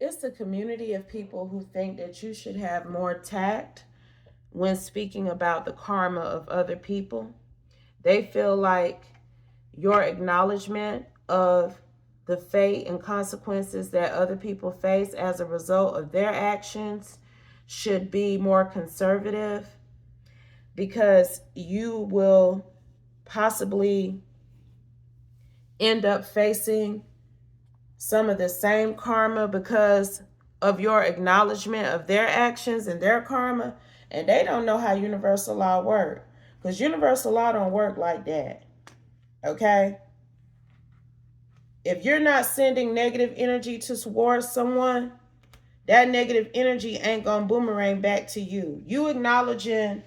It's a community of people who think that you should have more tact when speaking about the karma of other people. They feel like your acknowledgement of the fate and consequences that other people face as a result of their actions should be more conservative, because you will possibly end up facing some of the same karma because of your acknowledgement of their actions and their karma. And they don't know how universal law works, because universal law don't work like that. Okay? If you're not sending negative energy towards someone, that negative energy ain't gonna boomerang back to you. You acknowledging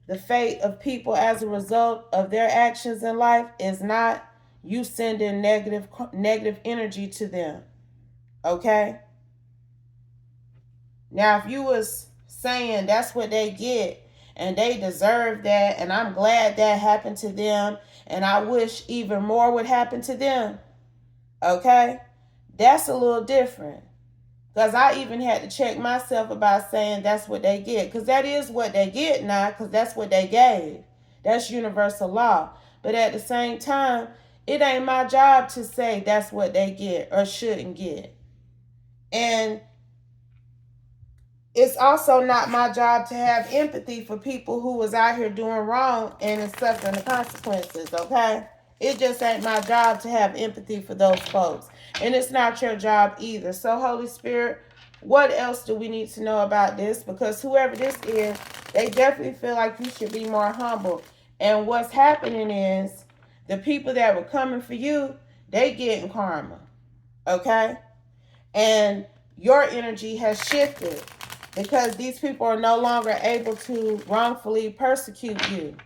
the fate of people as a result of their actions in life is not you sending negative energy to them. Okay? Now, if you was saying that's what they get and they deserve that, and I'm glad that happened to them, and I wish even more would happen to them, okay, that's a little different. Because I even had to check myself about saying that's what they get. Because that is what they get now, because that's what they gave. That's universal law. But at the same time, it ain't my job to say that's what they get or shouldn't get. And it's also not my job to have empathy for people who was out here doing wrong and is suffering the consequences, okay? It just ain't my job to have empathy for those folks. And it's not your job either. So, Holy Spirit, what else do we need to know about this? Because whoever this is, they definitely feel like you should be more humble. And what's happening is the people that were coming for you, they getting karma, okay? And your energy has shifted because these people are no longer able to wrongfully persecute you.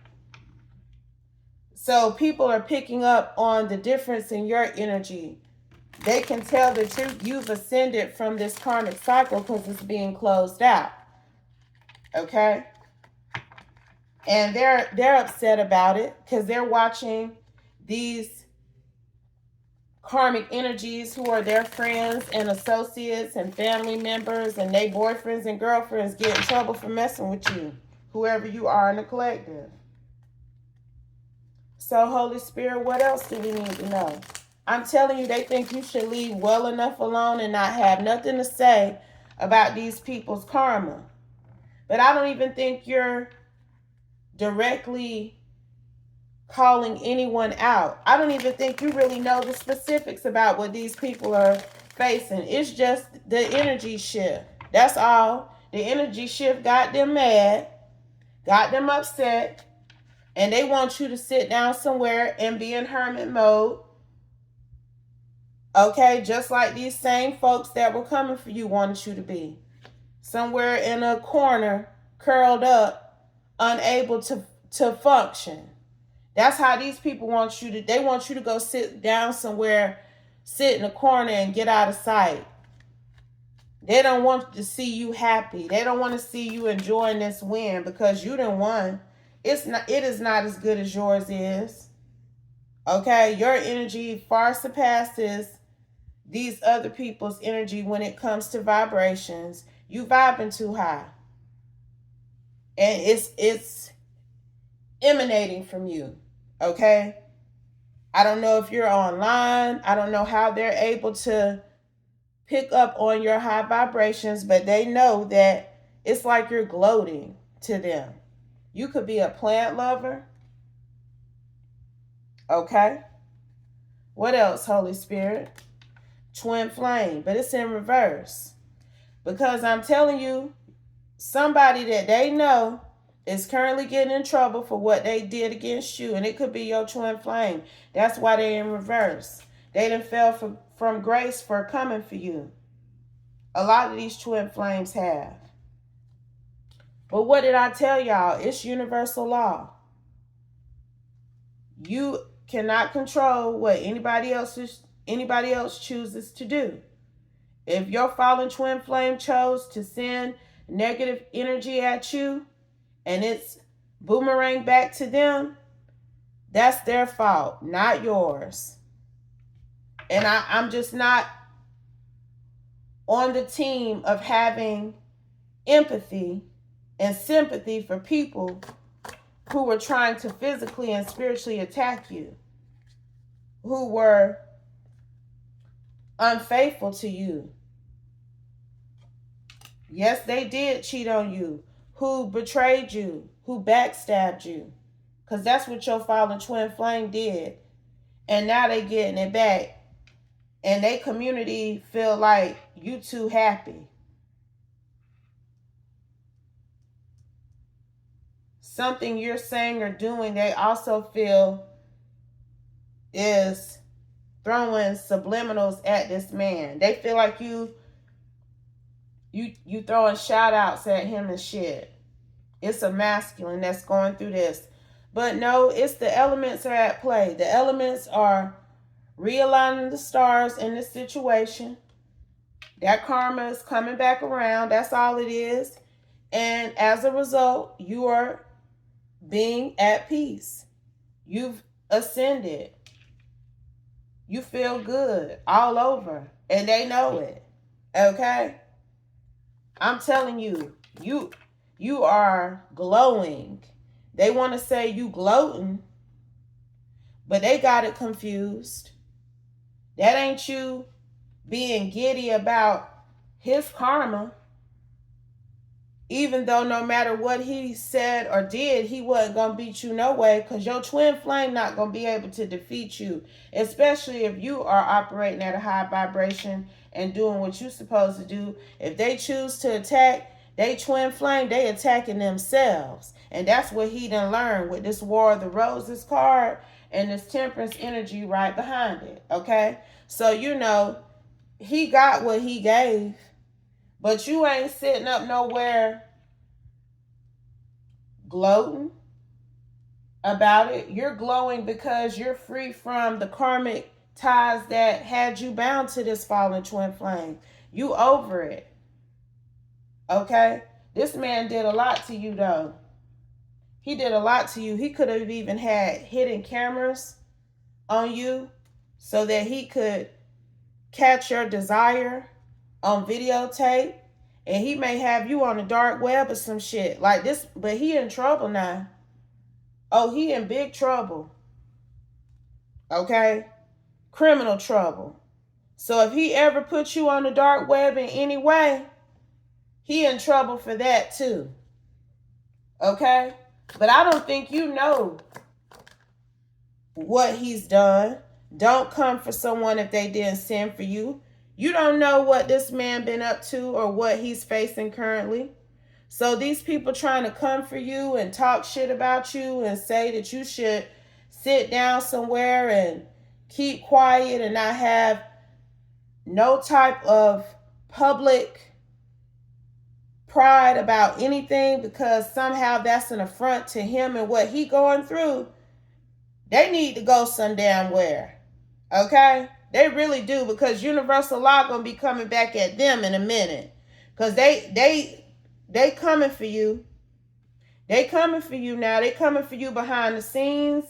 So people are picking up on the difference in your energy. They can tell that you've ascended from this karmic cycle because it's being closed out. Okay? And they're upset about it because they're watching these karmic energies who are their friends and associates and family members and their boyfriends and girlfriends get in trouble for messing with you, whoever you are in the collective. So, Holy Spirit, what else do we need to know? I'm telling you, they think you should leave well enough alone and not have nothing to say about these people's karma. But I don't even think you're directly calling anyone out. I don't even think you really know the specifics about what these people are facing. It's just the energy shift. That's all. The energy shift got them mad, got them upset, and they want you to sit down somewhere and be in hermit mode. Okay, just like these same folks that were coming for you wanted you to be. Somewhere in a corner, curled up, unable to function. That's how these people want you to, they want you to go sit down somewhere, sit in a corner and get out of sight. They don't want to see you happy. They don't want to see you enjoying this win because you done won. It is not as good as yours is. Okay, your energy far surpasses these other people's energy when it comes to vibrations. You vibing too high. And it's emanating from you. Okay? I don't know if you're online. I don't know how they're able to pick up on your high vibrations, but they know that it's like you're gloating to them. You could be a plant lover. Okay? What else, Holy Spirit? Twin flame, but it's in reverse. Because I'm telling you, somebody that they know is currently getting in trouble for what they did against you, and it could be your twin flame. That's why they're in reverse. They done fell from grace for coming for you. A lot of these twin flames have. But what did I tell y'all? It's universal law. You cannot control what anybody else chooses to do. If your fallen twin flame chose to send negative energy at you and it's boomerang back to them, that's their fault, not yours. And I'm just not on the team of having empathy and sympathy for people who were trying to physically and spiritually attack you, who were unfaithful to you. Yes, they did cheat on you, who betrayed you, who backstabbed you, because that's what your fallen twin flame did. And now they getting it back, and they community feel like you too happy. Something you're saying or doing, they also feel is throwing subliminals at this man. They feel like you throwing shout outs at him and shit. It's a masculine that's going through this. But no, it's the elements are at play. The elements are realigning the stars in this situation. That karma is coming back around. That's all it is. And as a result, you are being at peace. You've ascended. You feel good all over. And they know it. Okay? I'm telling you, you are glowing. They want to say you gloating, but they got it confused. That ain't you being giddy about his karma, even though no matter what he said or did, he wasn't going to beat you no way, because your twin flame not going to be able to defeat you, especially if you are operating at a high vibration and doing what you're supposed to do. If they choose to attack, they twin flame, they attacking themselves. And that's what he done learned with this War of the Roses card and this Temperance energy right behind it, okay? So, you know, he got what he gave, but you ain't sitting up nowhere gloating about it. You're glowing because you're free from the karmic ties that had you bound to this fallen twin flame. You over it, okay? This man did a lot to you, though. He did a lot to you. He could have even had hidden cameras on you so that he could catch your desire on videotape, and he may have you on the dark web or some shit like this. But he in trouble now. Oh, he in big trouble, okay? Criminal trouble. So if he ever puts you on the dark web in any way, he in trouble for that too, okay? But I don't think you know what he's done. Don't come for someone if they didn't send for you. You don't know what this man been up to or what he's facing currently. So these people trying to come for you and talk shit about you and say that you should sit down somewhere and keep quiet and not have no type of public pride about anything because somehow that's an affront to him and what he going through, they need to go some damn where. Okay? They really do, because universal law gonna be coming back at them in a minute. Because they coming for you. They coming for you now. They coming for you behind the scenes.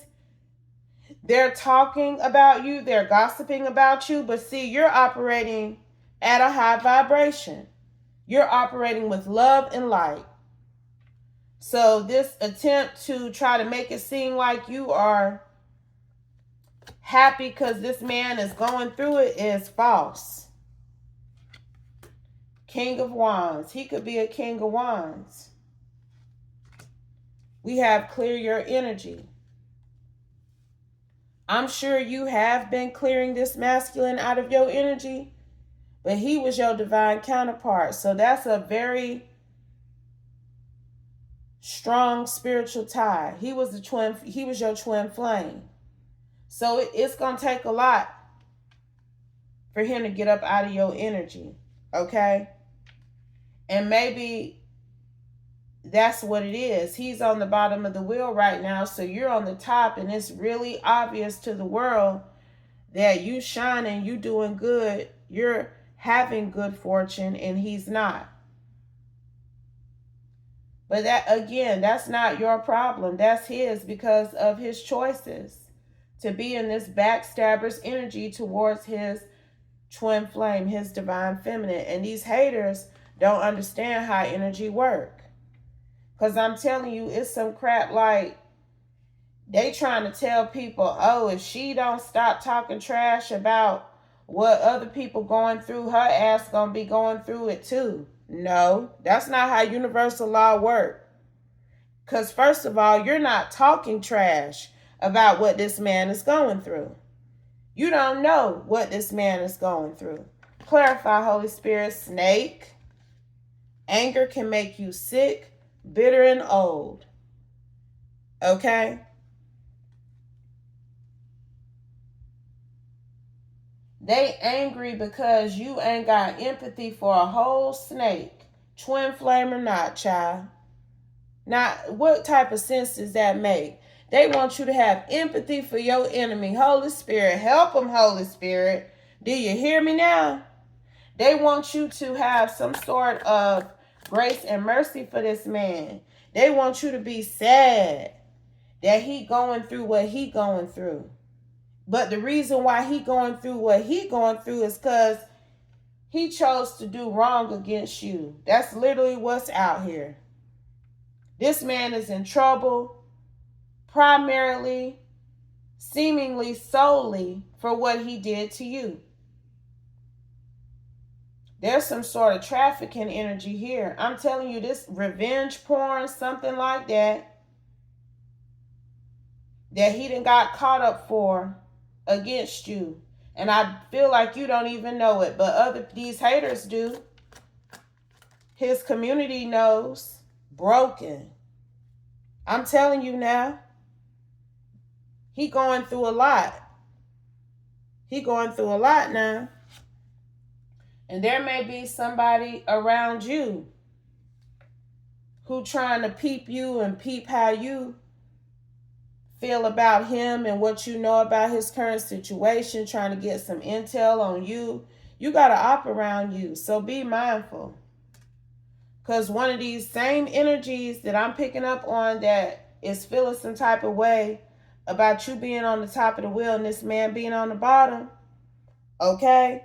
They're talking about you. They're gossiping about you. But see, you're operating at a high vibration. You're operating with love and light. So this attempt to try to make it seem like you are happy because this man is going through it is false. King of Wands. He could be a King of Wands. We have clear your energy. I'm sure you have been clearing this masculine out of your energy, but he was your divine counterpart. So that's a very strong spiritual tie. He was your twin flame. So it's going to take a lot for him to get up out of your energy, okay? And maybe that's what it is. He's on the bottom of the wheel right now, so you're on the top, and it's really obvious to the world that you shining, you doing good, you're having good fortune, and he's not. But that, again, that's not your problem. That's his, because of his choices to be in this backstabber's energy towards his twin flame, his divine feminine. And these haters don't understand how energy work. Because I'm telling you, it's some crap like they trying to tell people, oh, if she don't stop talking trash about what other people going through, her ass gonna be going through it too. No, that's not how universal law works. Because first of all, you're not talking trash about what this man is going through. You don't know what this man is going through. Clarify, Holy Spirit. Snake. Anger can make you sick, bitter, and old. Okay? They angry because you ain't got empathy for a whole snake. Twin flame or not, child. Not what type of sense does that make? They want you to have empathy for your enemy. Holy Spirit, help them, Holy Spirit. Do you hear me now? They want you to have some sort of grace and mercy for this man. They want you to be sad that he going through what he going through. But the reason why he going through what he going through is because he chose to do wrong against you. That's literally what's out here. This man is in trouble primarily, seemingly solely for what he did to you. There's some sort of trafficking energy here. I'm telling you, this revenge porn, something like that he done got caught up for against you. And I feel like you don't even know it, but these haters do. His community knows. Broken. I'm telling you now. He going through a lot. He going through a lot now. And there may be somebody around you who trying to peep you and peep how you feel about him and what you know about his current situation, trying to get some intel on you. You got to op around you, so be mindful. Because one of these same energies that I'm picking up on that is feeling some type of way about you being on the top of the wheel and this man being on the bottom, okay?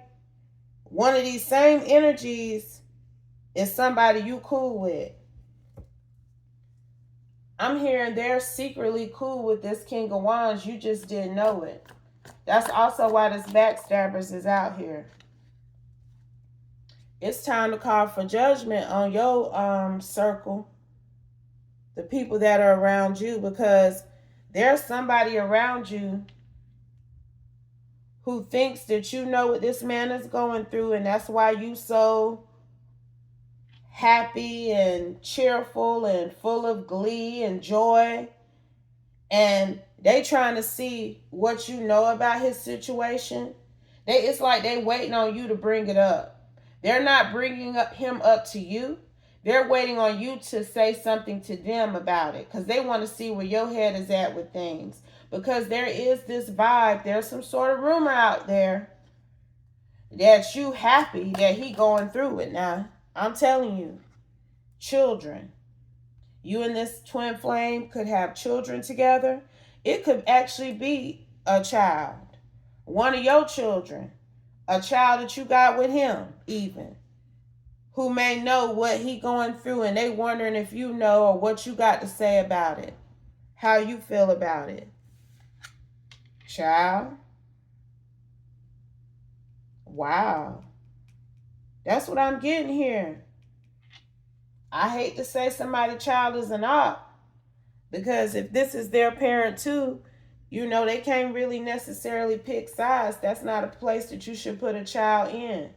One of these same energies is somebody you cool with. I'm hearing they're secretly cool with this King of Wands. You just didn't know it. That's also why this backstabbers is out here. It's time to call for judgment on your circle. The people that are around you, because there's somebody around you who thinks that you know what this man is going through, and that's why you so happy and cheerful and full of glee and joy. And they trying to see what you know about his situation. It's like they waiting on you to bring it up. They're not bringing him up to you. They're waiting on you to say something to them about it, because they want to see where your head is at with things. Because there is this vibe, there's some sort of rumor out there that you happy that he going through it now. I'm telling you, children. You and this twin flame could have children together. It could actually be a child. One of your children. A child that you got with him, even. Who may know what he going through, and they wondering if you know or what you got to say about it. How you feel about it. Child. Wow. That's what I'm getting here. I hate to say somebody's child is an op, because if this is their parent too, you know, they can't really necessarily pick sides. That's not a place that you should put a child in.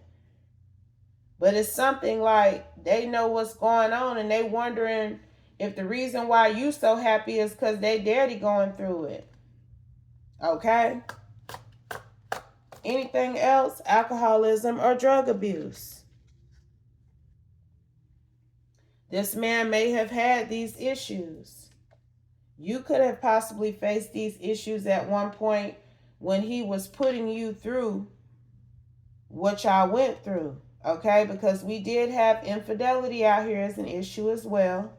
But it's something like they know what's going on, and they wondering if the reason why you so happy is because they daddy going through it. Okay? Anything else? Alcoholism or drug abuse. This man may have had these issues. You could have possibly faced these issues at one point when he was putting you through what y'all went through. Okay? Because we did have infidelity out here as an issue as well.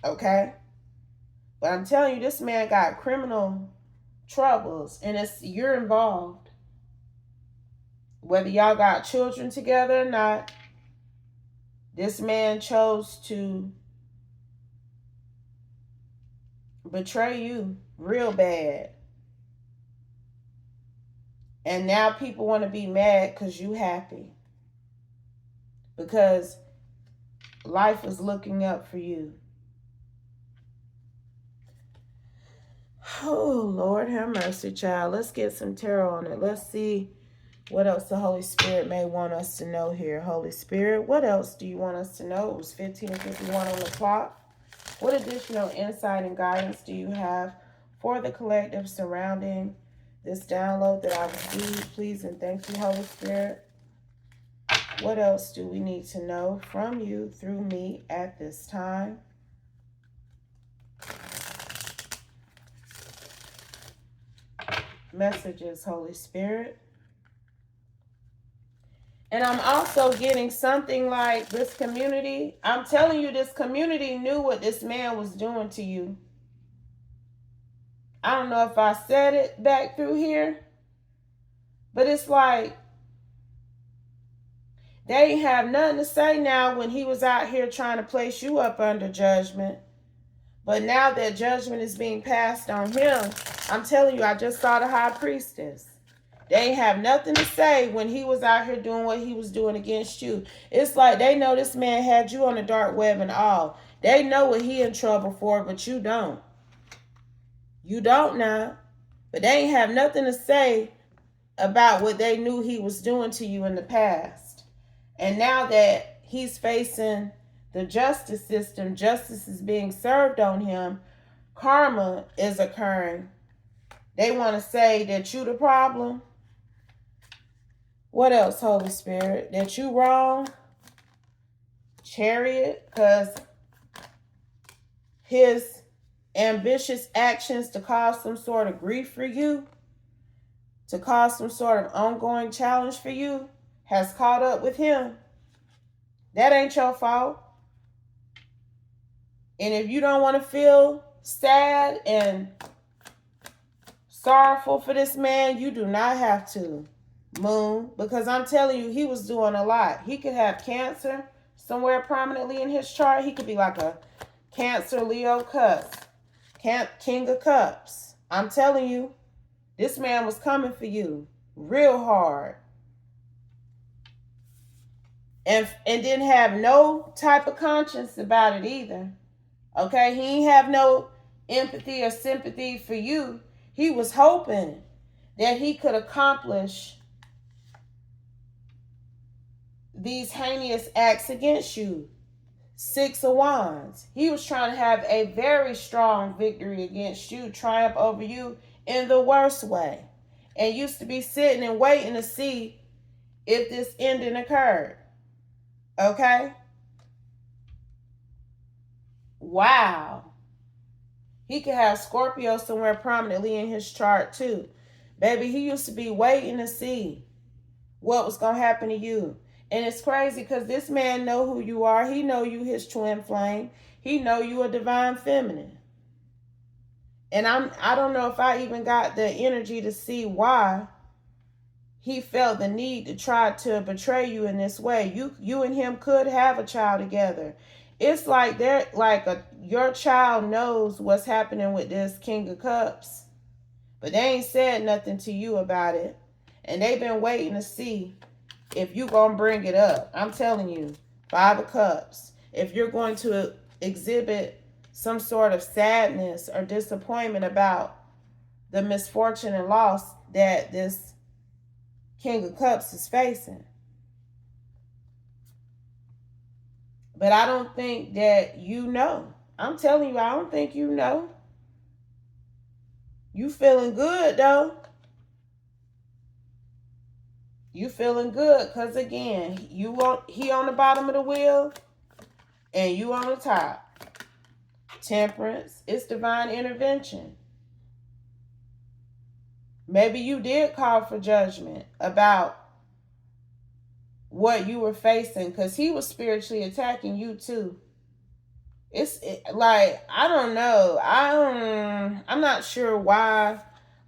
Okay? But I'm telling you, this man got criminal troubles, and you're involved. Whether y'all got children together or not, this man chose to betray you real bad. And now people want to be mad because you happy. Because life is looking up for you. Oh, Lord have mercy, child. Let's get some tarot on it. Let's see what else the Holy Spirit may want us to know here. Holy Spirit, what else do you want us to know? It was 15:51 on the clock. What additional insight and guidance do you have for the collective surrounding this download that I received? Please and thank you, Holy Spirit. What else do we need to know from you through me at this time? Messages, Holy Spirit. And I'm also getting something like this community. I'm telling you, this community knew what this man was doing to you. I don't know if I said it back through here, but it's like they ain't have nothing to say now when he was out here trying to place you up under judgment. But now that judgment is being passed on him, I'm telling you, I just saw the high priestess. They ain't have nothing to say when he was out here doing what he was doing against you. It's like they know this man had you on the dark web and all. They know what he in trouble for, but you don't. You don't now. But they ain't have nothing to say about what they knew he was doing to you in the past. And now that he's facing the justice system, justice is being served on him, karma is occurring. They want to say that you the problem. What else, Holy Spirit? That you wrong? Chariot, because his ambitious actions to cause some sort of grief for you, to cause some sort of ongoing challenge for you, has caught up with him. That ain't your fault. And if you don't want to feel sad and sorrowful for this man, you do not have to, Moon, because I'm telling you, he was doing a lot. He could have cancer somewhere prominently in his chart. He could be like a Cancer, Leo, Cups, King of Cups. I'm telling you, this man was coming for you real hard. And didn't have no type of conscience about it either. Okay, he ain't have no empathy or sympathy for you. He was hoping that he could accomplish these heinous acts against you. 6 of Wands. He was trying to have a very strong victory against you, triumph over you in the worst way. And used to be sitting and waiting to see if this ending occurred. Okay? Wow. He could have Scorpio somewhere prominently in his chart too. Baby, he used to be waiting to see what was going to happen to you. And it's crazy because this man know who you are. He know you his twin flame. He know you a divine feminine. And I don't know if I even got the energy to see why he felt the need to try to betray you in this way. You and him could have a child together. It's like your child knows what's happening with this King of Cups, but they ain't said nothing to you about it. And they've been waiting to see if you gonna bring it up. I'm telling you, 5 of Cups. If you're going to exhibit some sort of sadness or disappointment about the misfortune and loss that this King of Cups is facing. But I don't think that you know. I'm telling you, I don't think you know. You feeling good though. You feeling good because again, he on the bottom of the wheel and you on the top. Temperance, it's divine intervention. Maybe you did call for judgment about what you were facing because he was spiritually attacking you too. Like, I don't know. I'm not sure why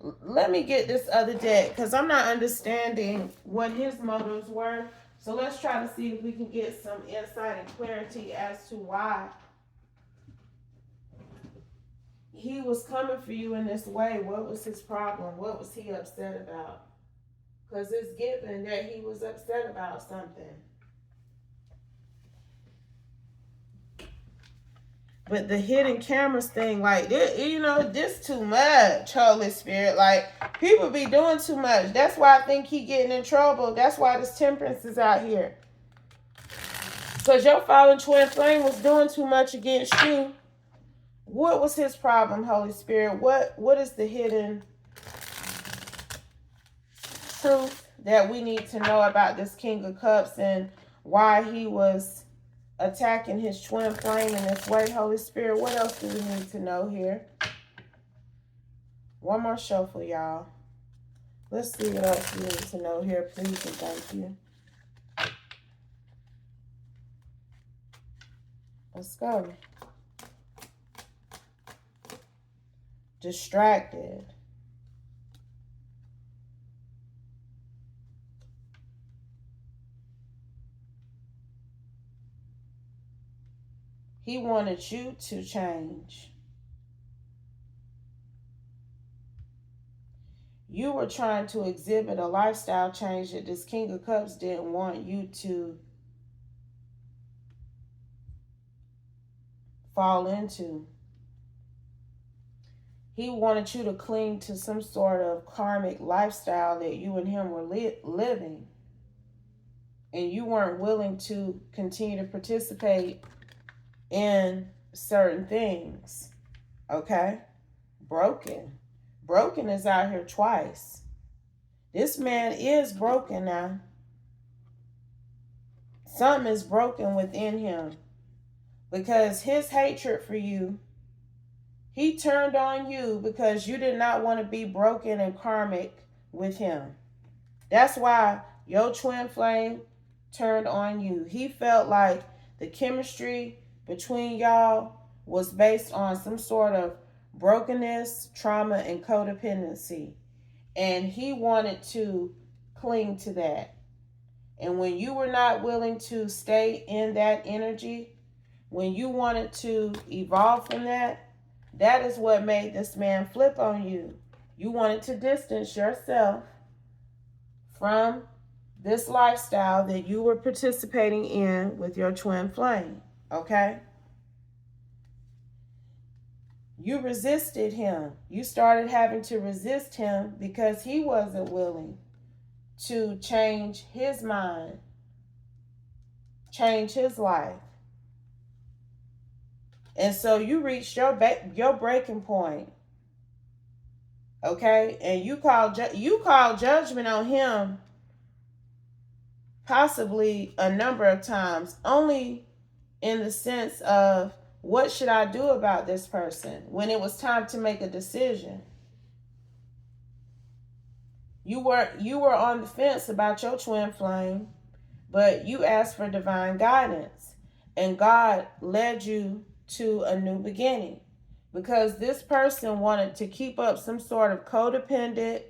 Let me get this other deck because I'm not understanding what his motives were. So let's try to see if we can get some insight and clarity as to why he was coming for you in this way. What was his problem? What was he upset about? Because it's given that he was upset about something. But the hidden cameras thing, like, this too much, Holy Spirit. Like, people be doing too much. That's why I think he getting in trouble. That's why this temperance is out here. Because your fallen twin flame was doing too much against you. What was his problem, Holy Spirit? What is the hidden truth that we need to know about this King of Cups and why he was attacking his twin flame in this way, Holy Spirit? What else do we need to know here? One more shuffle, y'all. Let's see what else we need to know here, please and thank you. Let's go. Distracted. He wanted you to change. You were trying to exhibit a lifestyle change that this King of Cups didn't want you to fall into. He wanted you to cling to some sort of karmic lifestyle that you and him were living. And you weren't willing to continue to participate in certain things. Okay? Broken. Broken is out here twice. This man is broken now. Something is broken within him. Because his hatred for you, he turned on you because you did not want to be broken and karmic with him. That's why your twin flame turned on you. He felt like the chemistry between y'all was based on some sort of brokenness, trauma, and codependency. And he wanted to cling to that. And when you were not willing to stay in that energy, when you wanted to evolve from that, that is what made this man flip on you. You wanted to distance yourself from this lifestyle that you were participating in with your twin flame. Okay? You resisted him. You started having to resist him because he wasn't willing to change his mind, change his life. And so you reached your breaking point. Okay? And you called judgment on him possibly a number of times, only in the sense of, what should I do about this person? When it was time to make a decision, you were on the fence about your twin flame, but you asked for divine guidance, and God led you to a new beginning, because this person wanted to keep up some sort of codependent,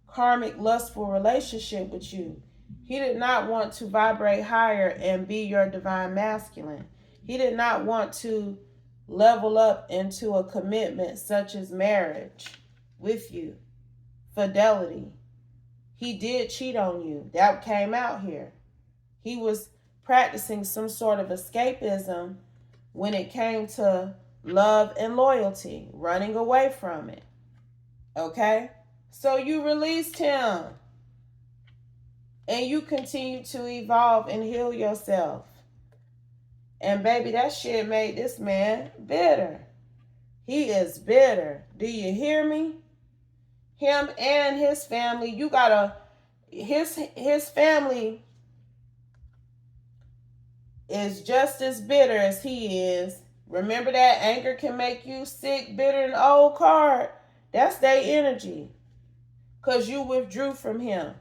karmic, lustful relationship with you. He did not want to vibrate higher and be your divine masculine. He did not want to level up into a commitment such as marriage with you, fidelity. He did cheat on you. That came out here. He was practicing some sort of escapism when it came to love and loyalty, running away from it. Okay? So you released him. And you continue to evolve and heal yourself. And baby, that shit made this man bitter. He is bitter. Do you hear me? Him and his family, his family is just as bitter as he is. Remember that anger can make you sick, bitter, and old card? That's their energy. Because you withdrew from him.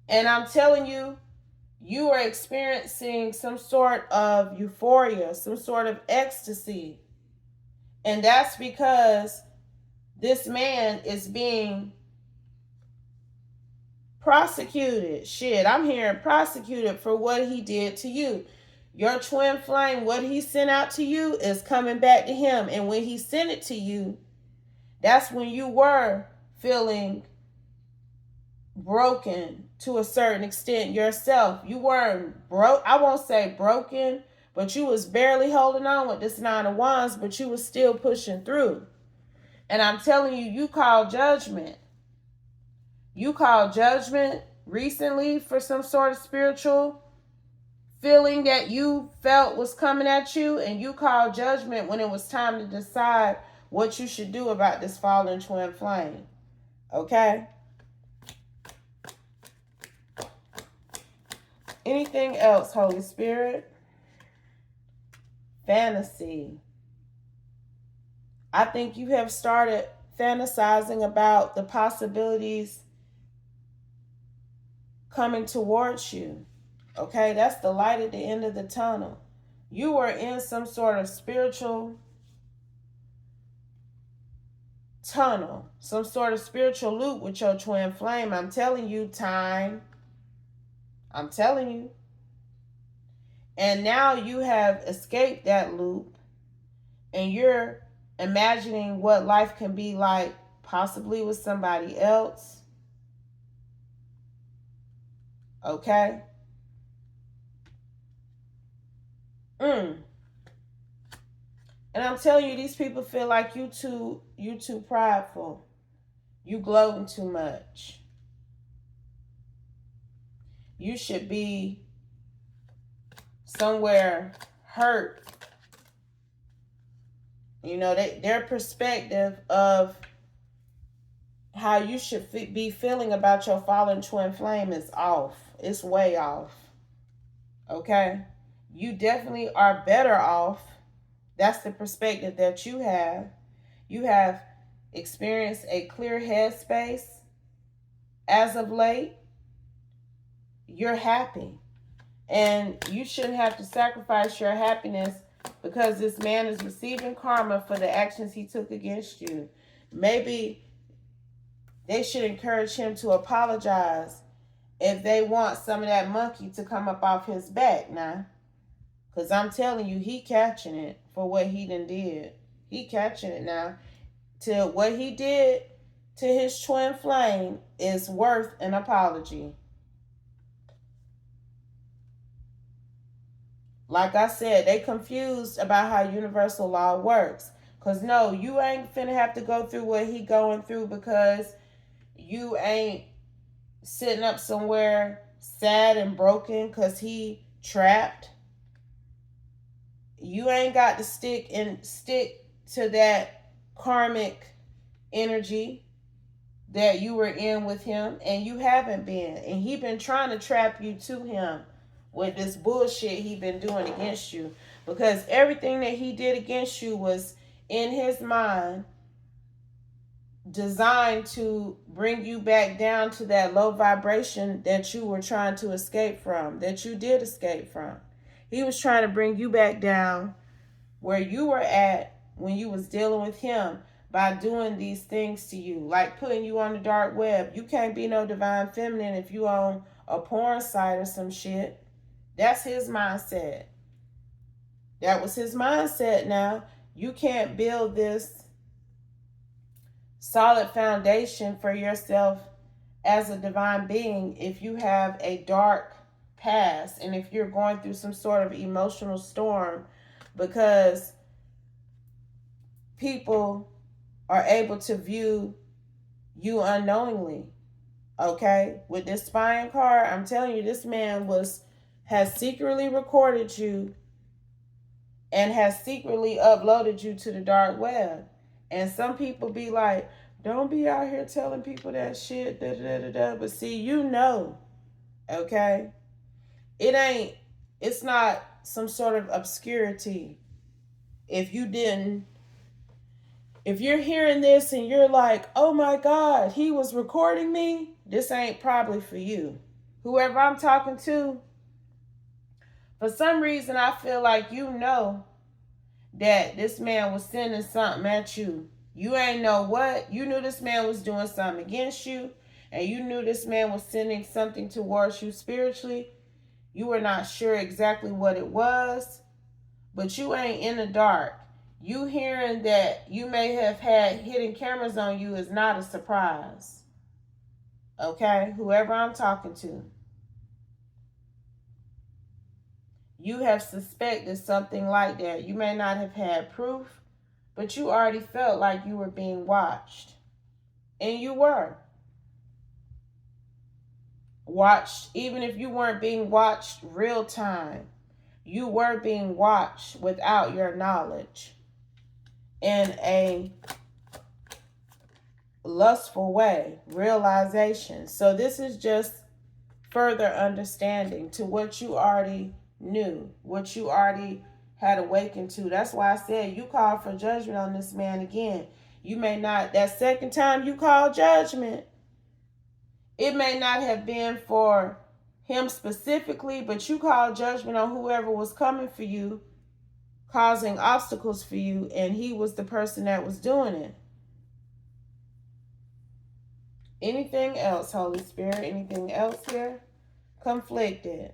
And I'm telling you, you are experiencing some sort of euphoria, some sort of ecstasy. And that's because this man is being prosecuted. Shit, I'm hearing prosecuted for what he did to you. Your twin flame, what he sent out to you is coming back to him. And when he sent it to you, that's when you were feeling broken to a certain extent yourself. You weren't broke. I won't say broken, but you was barely holding on with this 9 of Wands, but you was still pushing through. And I'm telling you, you called judgment. You called judgment recently for some sort of spiritual feeling that you felt was coming at you, and you called judgment when it was time to decide what you should do about this fallen twin flame. Okay? Anything else, Holy Spirit? Fantasy. I think you have started fantasizing about the possibilities coming towards you. Okay, that's the light at the end of the tunnel. You were in some sort of spiritual tunnel, some sort of spiritual loop with your twin flame. I'm telling you, time. I'm telling you. And now you have escaped that loop, and you're imagining what life can be like, possibly with somebody else. Okay? And I'm telling you, these people feel like you too prideful. You gloating too much. You should be somewhere hurt. You know, their perspective of how you should be feeling about your fallen twin flame is off. It's way off. Okay? You definitely are better off. That's the perspective that you have. You have experienced a clear headspace as of late. You're happy. And you shouldn't have to sacrifice your happiness because this man is receiving karma for the actions he took against you. Maybe they should encourage him to apologize if they want some of that monkey to come up off his back now. Because I'm telling you, he catching it for what he done did. He catching it now. To what he did to his twin flame is worth an apology. Like I said, they confused about how universal law works. Because no, you ain't finna have to go through what he going through because you ain't sitting up somewhere sad and broken because he trapped. You ain't got to stick to that karmic energy that you were in with him, and you haven't been. And he been trying to trap you to him with this bullshit he been doing against you, because everything that he did against you was in his mind designed to bring you back down to that low vibration that you were trying to escape from, that you did escape from. He was trying to bring you back down where you were at when you was dealing with him by doing these things to you, like putting you on the dark web. You can't be no divine feminine if you own a porn site or some shit. That's his mindset. That was his mindset. Now, you can't build this solid foundation for yourself as a divine being if you have a dark past and if you're going through some sort of emotional storm, because people are able to view you unknowingly. Okay? With this spying card, I'm telling you, this man has secretly recorded you and has secretly uploaded you to the dark web. And some people be like, don't be out here telling people that shit, da da da da. But see, you know, okay? It's not some sort of obscurity. If you're hearing this and you're like, oh my God, he was recording me, this ain't probably for you. Whoever I'm talking to, for some reason, I feel like you know that this man was sending something at you. You ain't know what. You knew this man was doing something against you, and you knew this man was sending something towards you spiritually. You were not sure exactly what it was, but you ain't in the dark. You hearing that you may have had hidden cameras on you is not a surprise. Okay? Whoever I'm talking to. You have suspected something like that. You may not have had proof, but you already felt like you were being watched. And you were. Watched, even if you weren't being watched real time. You were being watched without your knowledge in a lustful way, realization. So this is just further understanding to what you already knew, what you already had awakened to. That's why I said you called for judgment on this man again. You may not, that second time you called judgment, it may not have been for him specifically, but you called judgment on whoever was coming for you, causing obstacles for you, and he was the person that was doing it. Anything else, Holy Spirit? Anything else here? Conflicted.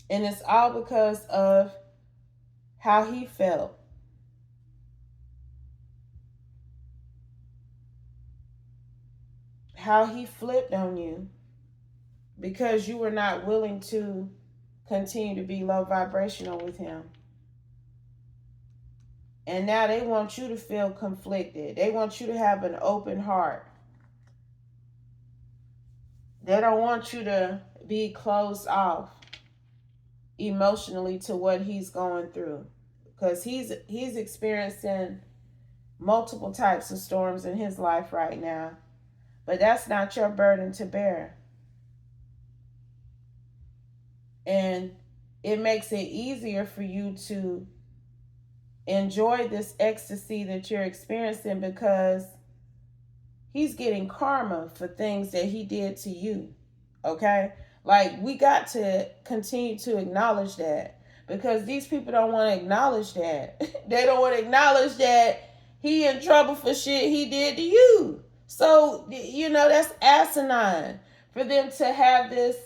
And it's all because of how he felt. How he flipped on you because you were not willing to continue to be low vibrational with him. And now they want you to feel conflicted. They want you to have an open heart. They don't want you to be closed off emotionally to what he's going through. Because he's experiencing multiple types of storms in his life right now. But that's not your burden to bear. And it makes it easier for you to enjoy this ecstasy that you're experiencing because he's getting karma for things that he did to you. Okay? Like, we got to continue to acknowledge that because these people don't want to acknowledge that. They don't want to acknowledge that he in trouble for shit he did to you. So, that's asinine for them to have this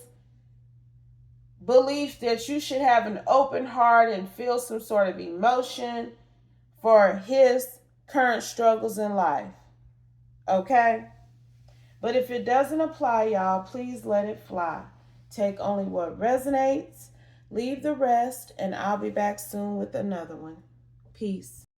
belief that you should have an open heart and feel some sort of emotion for his current struggles in life. Okay? But if it doesn't apply, y'all, please let it fly. Take only what resonates, leave the rest, and I'll be back soon with another one. Peace.